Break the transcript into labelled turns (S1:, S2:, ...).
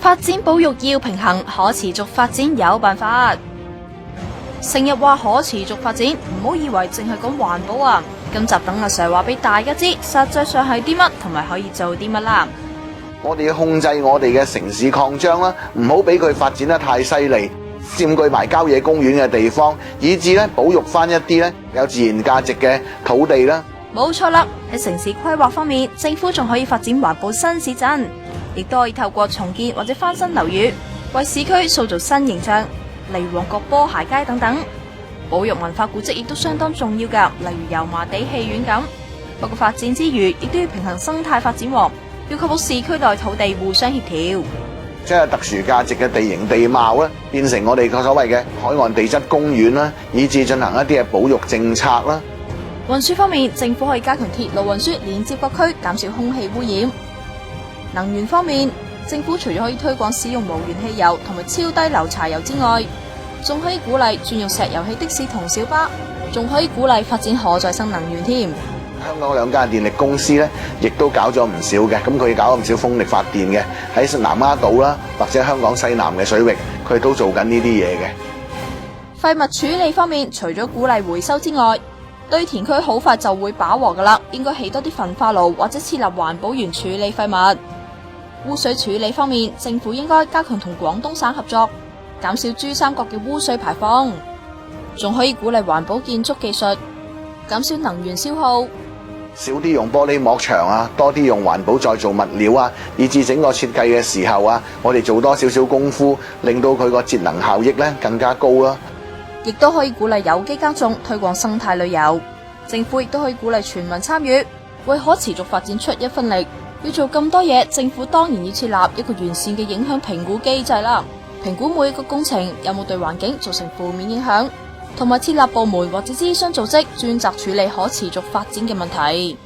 S1: 發展保育要平衡，可持續發展有辦法。成日話可持續發展，唔好以為淨係講環保啊！今集等阿 Sir 話俾大家知，實際上係啲乜，同埋可以做啲乜啦。
S2: 我哋要控制我哋嘅城市擴張啦，唔好俾佢發展得太犀利，佔據埋郊野公園嘅地方，以至咧保育翻一啲咧有自然價值嘅土地啦。
S1: 冇錯啦，喺城市規劃方面，政府仲可以發展環保新市鎮，亦都可以透過重建或者翻新樓宇，為市區塑造新形象，例如旺角波鞋街等等。保育文化古蹟亦都相當重要㗎，例如油麻地戲院咁。不過發展之餘，亦都要平衡生態發展，要確保市區內土地互相協調，
S2: 即係特殊價值嘅地形地貌啦，變成我哋個所謂嘅海岸地質公園啦，以至進行一啲嘅保育政策啦。
S1: 運輸方面，政府可以加強鐵路運輸，連接各區，減少空氣污染。能源方面，政府除咗可以推廣使用無鉛汽油同埋超低硫柴油之外，仲可以鼓勵轉用石油氣的士同小巴，仲可以鼓勵發展可再生能源添。
S2: 香港兩間電力公司咧，亦都搞咗唔少嘅，咁佢搞唔少風力發電嘅，喺南丫島啦，或者香港西南嘅水域，佢都做緊呢啲嘢嘅。
S1: 廢物處理方面，除咗鼓勵回收之外，堆填區好快就會飽和噶啦，應該起多啲焚化爐或者設立環保園處理廢物。污水處理方面，政府應該加強同廣東省合作，減少珠三角嘅污水排放，仲可以鼓勵環保建築技術，減少能源消耗。
S2: 少啲用玻璃幕牆啊，多啲用環保再造物料啊，以至整個設計嘅時候啊，我哋做多少少功夫，令到佢個節能效益咧更加高啦。
S1: 亦都可以鼓勵有機耕種，推廣生態旅遊。政府亦都可以鼓勵全民參與，為可持續發展出一分力。要做咁多嘢，政府當然要設立一個完善嘅影響評估機制啦，評估每一個工程有冇對環境造成負面影響，同埋設立部門或者諮詢組織專責處理可持續發展嘅問題。